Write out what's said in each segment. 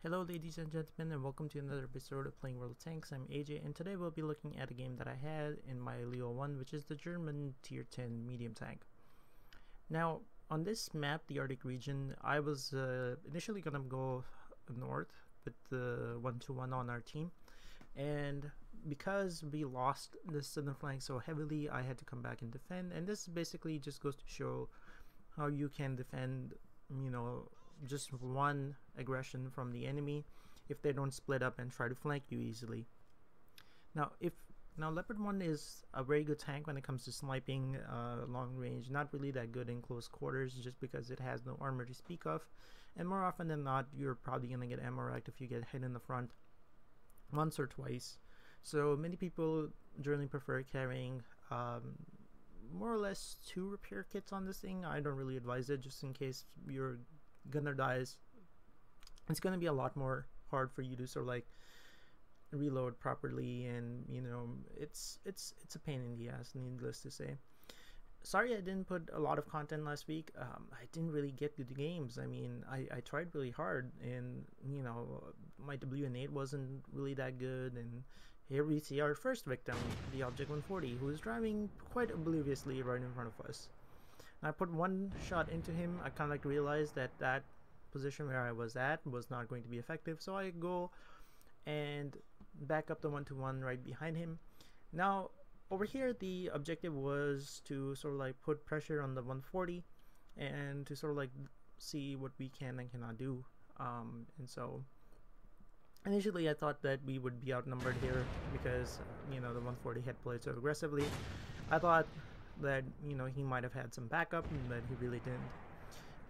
Hello ladies and gentlemen, and welcome to another episode of Playing World of Tanks. I'm AJ, and today we'll be looking at a game that I had in my Leo 1, which is the German tier 10 medium tank. Now, on this map, the Arctic region, I was initially gonna go north with the 1-2-1 on our team, and because we lost the southern flank so heavily, I had to come back and defend, and this basically just goes to show how you can defend, just one aggression from the enemy if they don't split up and try to flank you easily. Now Leopard 1 is a very good tank when it comes to sniping long range, not really that good in close quarters just because it has no armor to speak of, and more often than not you're probably gonna get ammo racked if you get hit in the front once or twice. So many people generally prefer carrying more or less 2 repair kits on this thing. I don't really advise it, just in case your gunner dies. It's gonna be a lot more hard for you to sort of like reload properly, and it's a pain in the ass, needless to say. Sorry I didn't put a lot of content last week. I didn't really get to the games. I mean, I tried really hard, and my WN8 wasn't really that good, and here we see our first victim, the Object 140, who is driving quite obliviously right in front of us. I put one shot into him. I kind of like realized that position where I was at was not going to be effective, so I go and back up the 1-2-1 right behind him. Now over here the objective was to sort of like put pressure on the 140 and to sort of like see what we can and cannot do, and so initially I thought that we would be outnumbered here because the 140 had played so aggressively. I thought that he might have had some backup, but he really didn't.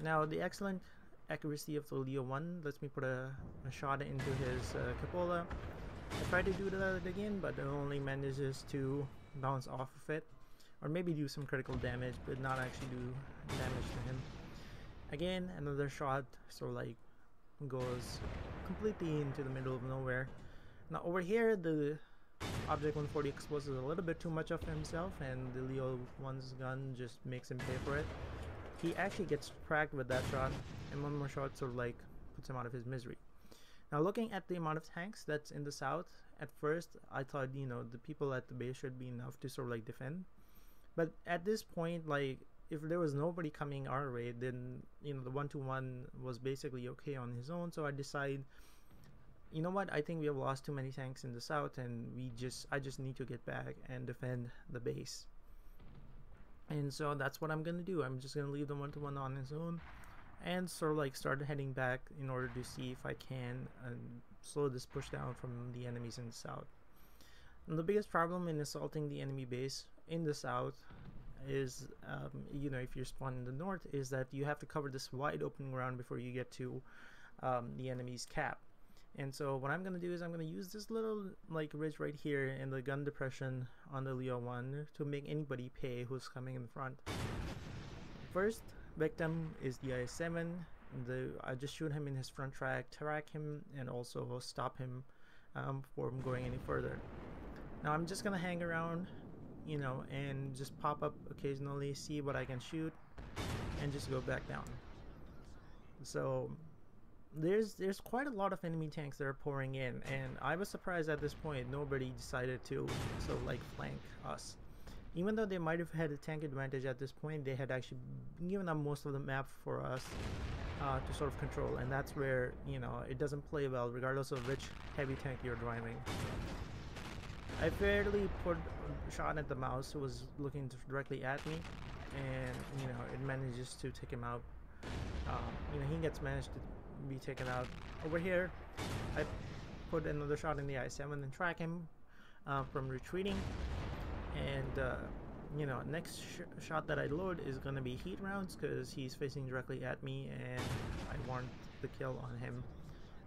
Now the excellent accuracy of the Leo 1 lets me put a shot into his cupola. I tried to do that again, but it only manages to bounce off of it, or maybe do some critical damage, but not actually do damage to him. Again, another shot sort of like goes completely into the middle of nowhere. Now over here the Object 140 exposes a little bit too much of himself, and the Leo 1's gun just makes him pay for it. He actually gets cracked with that shot, and one more shot sort of like puts him out of his misery. Now looking at the amount of tanks that's in the south, at first I thought the people at the base should be enough to sort of like defend, but at this point, like, if there was nobody coming our way, then the 1-2-1 was basically okay on his own. So I decided, you know what, I think we have lost too many tanks in the south, and I just need to get back and defend the base. And so that's what I'm gonna do. I'm just gonna leave the 1-2-1 on his own and sort of like start heading back in order to see if I can slow this push down from the enemies in the south. And the biggest problem in assaulting the enemy base in the south is if you're spawned in the north, is that you have to cover this wide open ground before you get to the enemy's cap. And so what I'm going to do is I'm going to use this little like ridge right here in the gun depression on the Leo 1 to make anybody pay who's coming in front. First victim is the IS-7. I just shoot him in his front track, track him, and also stop him from going any further. Now I'm just going to hang around, and just pop up occasionally, see what I can shoot, and just go back down. So there's quite a lot of enemy tanks that are pouring in, and I was surprised at this point nobody decided to sort of like flank us. Even though they might have had a tank advantage at this point, they had actually given up most of the map for us to sort of control, and that's where it doesn't play well regardless of which heavy tank you're driving. I barely put a shot at the mouse who was looking directly at me, and it manages to take him out. He gets managed to be taken out. Over here I put another shot in the I-7 and track him from retreating, and next shot that I load is gonna be heat rounds because he's facing directly at me and I want the kill on him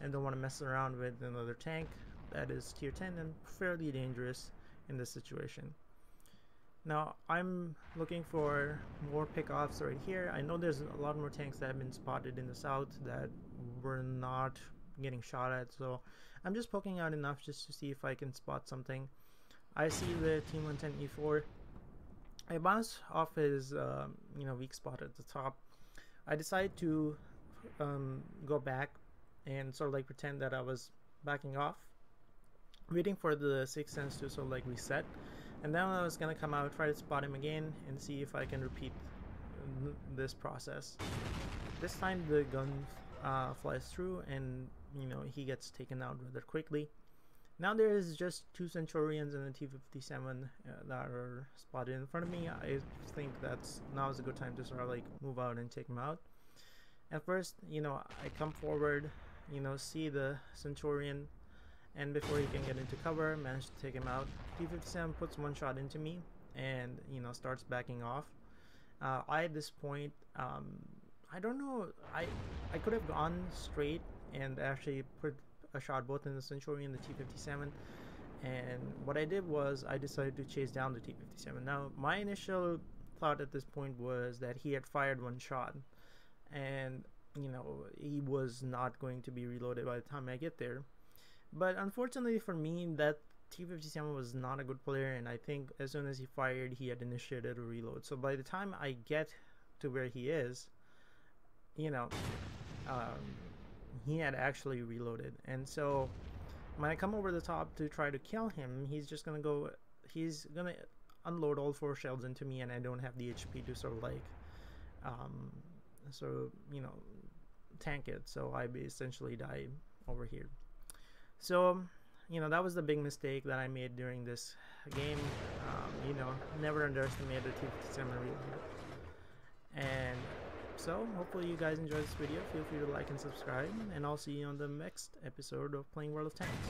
and don't want to mess around with another tank that is tier 10 and fairly dangerous in this situation. Now I'm looking for more pickoffs right here. I know there's a lot more tanks that have been spotted in the south that were not getting shot at, so I'm just poking out enough just to see if I can spot something. I see the Team 110E4. I bounce off his weak spot at the top. I decide to go back and sort of like pretend that I was backing off, waiting for the Sixth Sense to sort of like reset. And then I was gonna come out, try to spot him again, and see if I can repeat this process. This time the gun flies through, and you know, he gets taken out rather quickly. Now there is just 2 Centurions and a T-57 that are spotted in front of me. I think that's now is a good time to sort of like move out and take him out. At first, you know, I come forward, you know, see the Centurion, and before he can get into cover, manage to take him out. T-57 puts 1 shot into me, and you know, starts backing off. I at this point, I don't know, I could have gone straight and actually put a shot both in the Centurion and the T-57, and what I did was I decided to chase down the T-57. Now my initial thought at this point was that he had fired 1 shot, and you know, he was not going to be reloaded by the time I get there. But unfortunately for me, that T-57 was not a good player, and I think as soon as he fired, he had initiated a reload. So by the time I get to where he is, you know, he had actually reloaded. And so when I come over the top to try to kill him, he's gonna unload all 4 shells into me, and I don't have the HP to sort of like you know, tank it. So I essentially die over here. So you know, that was the big mistake that I made during this game. You know, never underestimate the T-57 reload. And so hopefully you guys enjoyed this video. Feel free to like and subscribe, and I'll see you on the next episode of Playing World of Tanks.